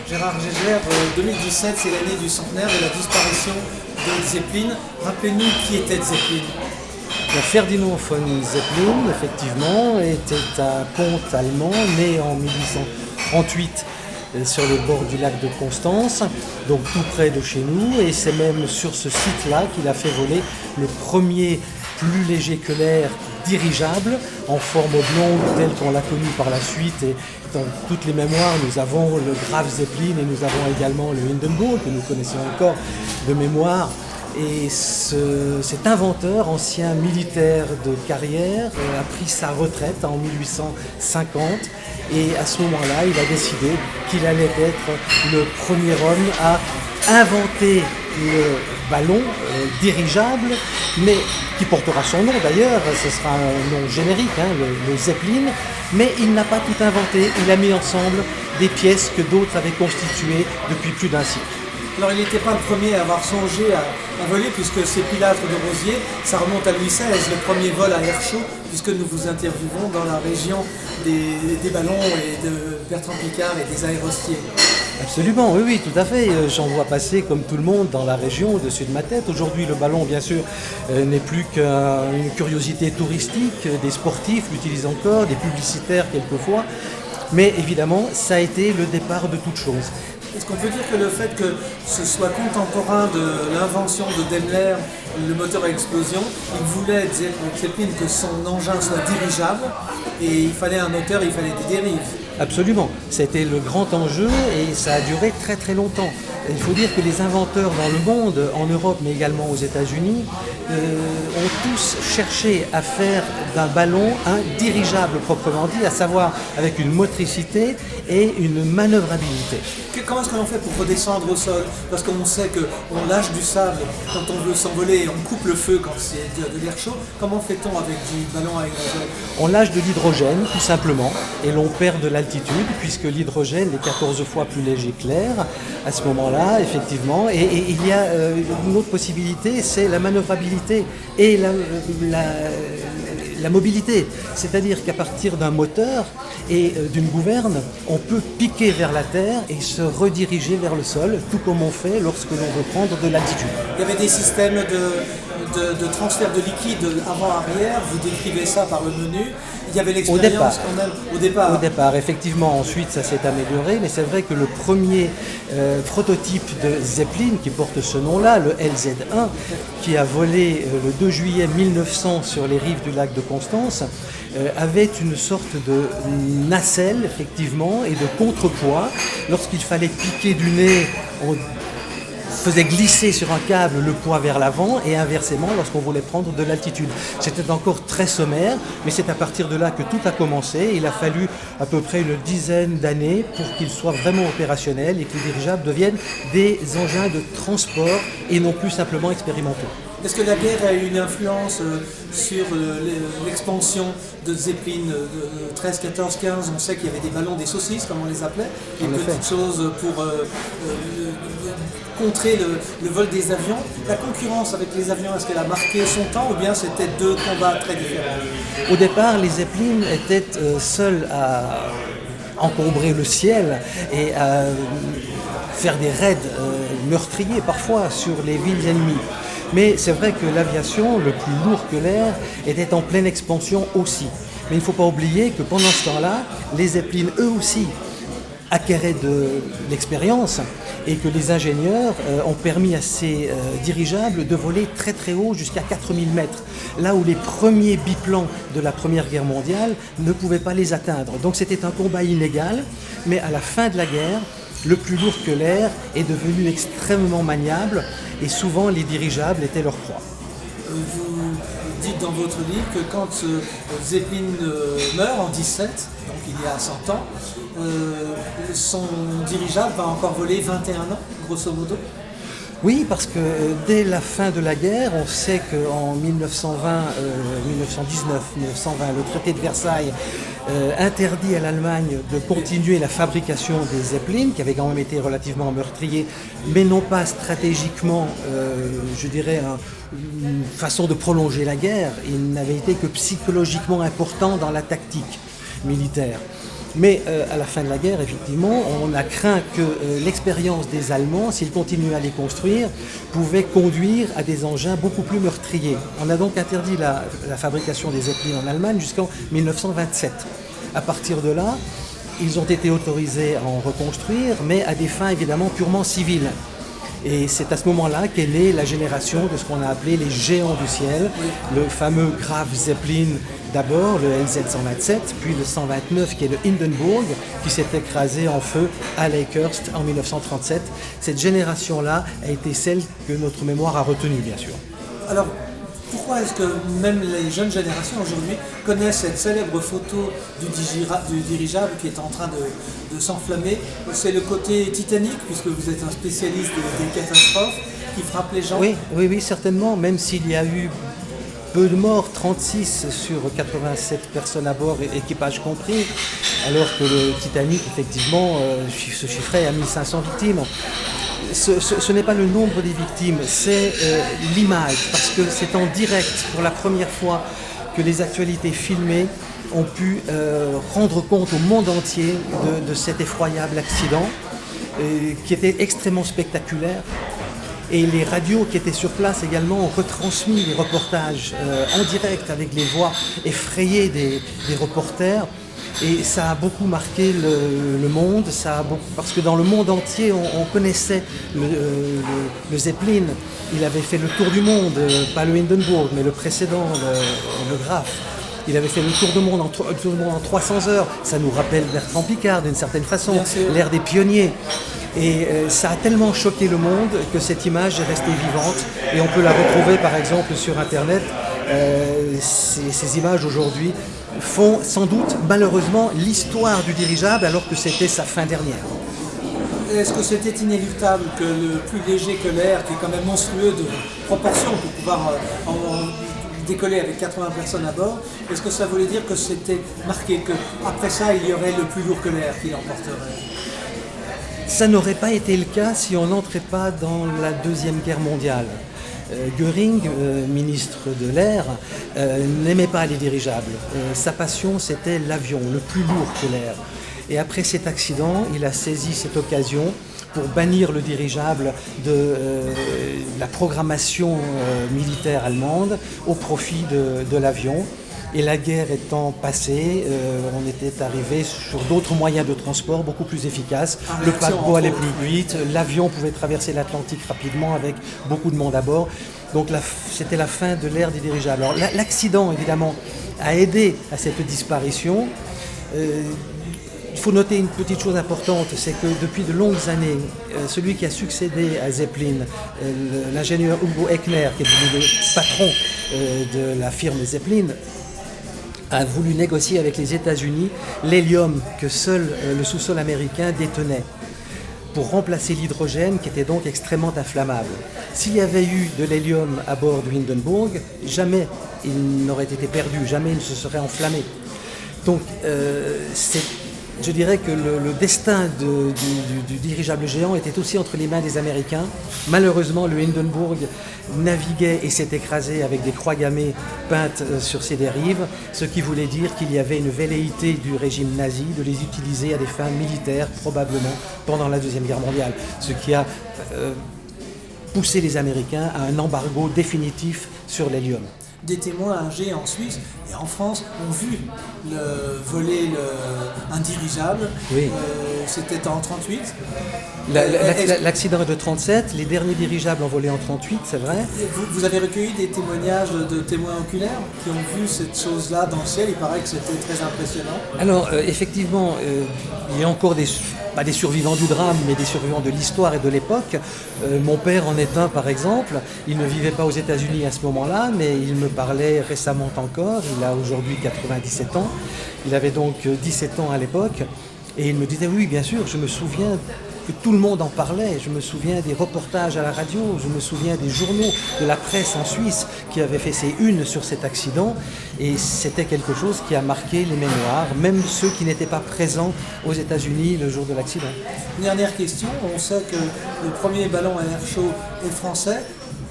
Gérard Gégère, 2017, c'est l'année du centenaire de la disparition de Zeppelin. Rappelez-nous qui était Zeppelin. Ferdinand von Zeppelin, effectivement, était un comte allemand né en 1838 sur les bords du lac de Constance, donc tout près de chez nous, et c'est même sur ce site-là qu'il a fait voler le premier plus léger que l'air dirigeable en forme oblongue tel qu'on l'a connu par la suite. Et dans toutes les mémoires, nous avons le Graf Zeppelin et nous avons également le Hindenburg que nous connaissons encore de mémoire. Et cet inventeur, ancien militaire de carrière, a pris sa retraite en 1850 et à ce moment-là, il a décidé qu'il allait être le premier homme à inventer le ballon dirigeable, mais qui portera son nom d'ailleurs, ce sera un nom générique, le Zeppelin, mais il n'a pas tout inventé, il a mis ensemble des pièces que d'autres avaient constituées depuis plus d'un siècle. Alors il n'était pas le premier à avoir songé à voler, puisque ces pilastres de Rosiers, ça remonte à Louis XVI, le premier vol à air chaud, puisque nous vous interviewons dans la région des ballons et de Bertrand Piccard et des aérostiers. Absolument, oui, tout à fait. J'en vois passer comme tout le monde dans la région au-dessus de ma tête. Aujourd'hui, le ballon, bien sûr, n'est plus qu'une curiosité touristique. Des sportifs l'utilisent encore, des publicitaires quelquefois. Mais évidemment, ça a été le départ de toute chose. Est-ce qu'on peut dire que le fait que ce soit contemporain de l'invention de Daimler, le moteur à explosion, il voulait, Zeppelin, que son engin soit dirigeable et il fallait un moteur, il fallait des dérives. Absolument, c'était le grand enjeu et ça a duré très très longtemps. Il faut dire que les inventeurs dans le monde, en Europe mais également aux États-Unis, ont tous cherché à faire d'un ballon un dirigeable proprement dit, à savoir avec une motricité et une manœuvrabilité. Comment est-ce que l'on fait pour redescendre au sol? Parce qu'on sait qu'on lâche du sable quand on veut s'envoler, on coupe le feu quand c'est de l'air chaud. Comment fait-on avec du ballon à hydrogène? On lâche de l'hydrogène tout simplement et l'on perd de l'altitude puisque l'hydrogène est 14 fois plus léger que l'air à ce moment-là, effectivement. Et il y a une autre possibilité, c'est la manœuvrabilité et la mobilité. C'est-à-dire qu'à partir d'un moteur et d'une gouverne, on peut piquer vers la terre et se rediriger vers le sol, tout comme on fait lorsque l'on veut prendre de l'altitude. Il y avait des systèmes de transfert de liquide avant-arrière, vous décrivez ça par le menu. Il y avait l'expérience quand même au départ. Au départ, effectivement. Ensuite, ça s'est amélioré, mais c'est vrai que le premier prototype de Zeppelin, qui porte ce nom-là, le LZ-1, qui a volé le 2 juillet 1900 sur les rives du lac de Constance, avait une sorte de nacelle, effectivement, et de contrepoids. Lorsqu'il fallait piquer du nez, on faisait glisser sur un câble le poids vers l'avant et inversement lorsqu'on voulait prendre de l'altitude. C'était encore très sommaire, mais c'est à partir de là que tout a commencé. Il a fallu à peu près une dizaine d'années pour qu'il soit vraiment opérationnel et que les dirigeables deviennent des engins de transport et non plus simplement expérimentaux. Est-ce que la guerre a eu une influence sur l'expansion de Zeppelin de 13, 14, 15? On sait qu'il y avait des ballons, des saucisses, comme on les appelait, des petites choses pour contrer le vol des avions. La concurrence avec les avions, est-ce qu'elle a marqué son temps ou bien c'était deux combats très différents? Au départ, les Zeppelin étaient seuls à encombrer le ciel et à faire des raids meurtriers parfois sur les villes ennemies. Mais c'est vrai que l'aviation, le plus lourd que l'air, était en pleine expansion aussi. Mais il ne faut pas oublier que pendant ce temps-là, les Zeppelin, eux aussi, acquéraient de l'expérience et que les ingénieurs ont permis à ces dirigeables de voler très très haut jusqu'à 4000 mètres, là où les premiers biplans de la Première Guerre mondiale ne pouvaient pas les atteindre. Donc c'était un combat inégal, mais à la fin de la guerre, le plus lourd que l'air est devenu extrêmement maniable et souvent les dirigeables étaient leur proie. Vous dites dans votre livre que quand Zeppelin meurt en 17, donc il y a 100 ans, son dirigeable va encore voler 21 ans, grosso modo. Oui, parce que dès la fin de la guerre, on sait qu'en 1920, 1919-1920, le traité de Versailles interdit à l'Allemagne de continuer la fabrication des Zeppelin, qui avait quand même été relativement meurtrier, mais non pas stratégiquement, je dirais, une façon de prolonger la guerre. Il n'avait été que psychologiquement important dans la tactique militaire. Mais à la fin de la guerre, effectivement, on a craint que l'expérience des Allemands, s'ils continuaient à les construire, pouvait conduire à des engins beaucoup plus meurtriers. On a donc interdit la fabrication des Zeppelin en Allemagne jusqu'en 1927. À partir de là, ils ont été autorisés à en reconstruire, mais à des fins évidemment purement civiles. Et c'est à ce moment-là qu'est née la génération de ce qu'on a appelé les géants du ciel, le fameux Graf Zeppelin d'abord, le LZ-127, puis le 129 qui est le Hindenburg, qui s'est écrasé en feu à Lakehurst en 1937. Cette génération-là a été celle que notre mémoire a retenue, bien sûr. Alors, pourquoi est-ce que même les jeunes générations aujourd'hui connaissent cette célèbre photo du dirigeable qui est en train de s'enflammer? C'est le côté Titanic, puisque vous êtes un spécialiste des catastrophes, qui frappe les gens? Oui, certainement, même s'il y a eu peu de morts, 36 sur 87 personnes à bord, équipage compris, alors que le Titanic, effectivement, se chiffrait à 1500 victimes. Ce n'est pas le nombre des victimes, c'est l'image, parce que c'est en direct pour la première fois que les actualités filmées ont pu rendre compte au monde entier de cet effroyable accident qui était extrêmement spectaculaire. Et les radios qui étaient sur place également ont retransmis les reportages en direct avec les voix effrayées des reporters. Et ça a beaucoup marqué le monde, parce que dans le monde entier, on connaissait le Zeppelin. Il avait fait le tour du monde, pas le Hindenburg, mais le précédent, le Graf. Il avait fait le tour du monde en 300 heures. Ça nous rappelle Bertrand Piccard d'une certaine façon, l'ère des pionniers. Et ça a tellement choqué le monde que cette image est restée vivante. Et on peut la retrouver par exemple sur Internet. Ces images aujourd'hui font sans doute malheureusement l'histoire du dirigeable alors que c'était sa fin dernière. Est-ce que c'était inéluctable que le plus léger que l'air, qui est quand même monstrueux de proportion pour pouvoir décoller avec 80 personnes à bord, est-ce que ça voulait dire que c'était marqué qu'après ça il y aurait le plus lourd que l'air qui l'emporterait? Ça n'aurait pas été le cas si on n'entrait pas dans la Deuxième Guerre mondiale. Göring, ministre de l'air, n'aimait pas les dirigeables. Sa passion, c'était l'avion, le plus lourd que l'air. Et après cet accident, il a saisi cette occasion pour bannir le dirigeable de la programmation militaire allemande au profit de l'avion. Et la guerre étant passée, on était arrivé sur d'autres moyens de transport beaucoup plus efficaces. Le paquebot allait plus vite, l'avion pouvait traverser l'Atlantique rapidement avec beaucoup de monde à bord. Donc c'était la fin de l'ère des dirigeables. Alors l'accident, évidemment, a aidé à cette disparition. Il faut noter une petite chose importante, c'est que depuis de longues années, celui qui a succédé à Zeppelin, l'ingénieur Hugo Eckner, qui est devenu le patron de la firme Zeppelin, a voulu négocier avec les États-Unis l'hélium que seul le sous-sol américain détenait pour remplacer l'hydrogène qui était donc extrêmement inflammable. S'il y avait eu de l'hélium à bord du Hindenburg, jamais il n'aurait été perdu, jamais il ne se serait enflammé. Donc je dirais que le destin du dirigeable géant était aussi entre les mains des Américains. Malheureusement, le Hindenburg naviguait et s'est écrasé avec des croix gammées peintes sur ses dérives, ce qui voulait dire qu'il y avait une velléité du régime nazi de les utiliser à des fins militaires, probablement pendant la Deuxième Guerre mondiale, ce qui a poussé les Américains à un embargo définitif sur l'hélium. Des témoins âgés en Suisse et en France ont vu voler un dirigeable. Oui. C'était en 1938. L'accident est de 1937, les derniers dirigeables ont volé en 1938, c'est vrai. Vous avez recueilli des témoignages de témoins oculaires qui ont vu cette chose-là dans le ciel, il paraît que c'était très impressionnant. Alors effectivement, il y a encore pas des survivants du drame, mais des survivants de l'histoire et de l'époque. Mon père en est un par exemple, il ne vivait pas aux États-Unis à ce moment-là, mais il me parlait récemment encore, il a aujourd'hui 97 ans, il avait donc 17 ans à l'époque, et il me disait oui bien sûr, je me souviens que tout le monde en parlait, je me souviens des reportages à la radio, je me souviens des journaux, de la presse en Suisse qui avait fait ses unes sur cet accident, et c'était quelque chose qui a marqué les mémoires, même ceux qui n'étaient pas présents aux États-Unis le jour de l'accident. Dernière question, on sait que le premier ballon à air chaud est français.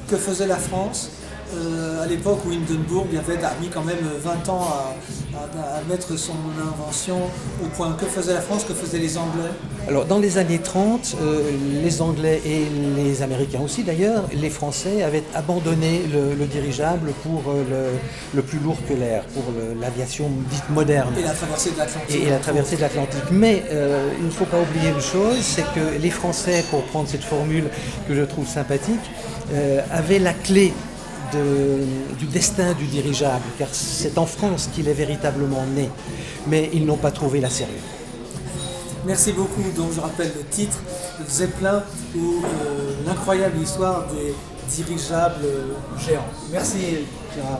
Que faisait la France à l'époque où Hindenburg avait mis quand même 20 ans à mettre son invention au point. Que faisait la France, que faisaient les Anglais? Alors dans les années 30, les Anglais et les Américains aussi d'ailleurs, les Français avaient abandonné le dirigeable pour le plus lourd que l'air, pour l'aviation dite moderne. Et la traversée de l'Atlantique. Et la traversée de l'Atlantique. Mais il ne faut pas oublier une chose, c'est que les Français, pour prendre cette formule que je trouve sympathique, avaient la clé du destin du dirigeable, car c'est en France qu'il est véritablement né. Mais ils n'ont pas trouvé la serrure. Merci beaucoup. Donc je rappelle le titre, Zeppelin, ou l'incroyable histoire des dirigeables géants. Merci Gérard.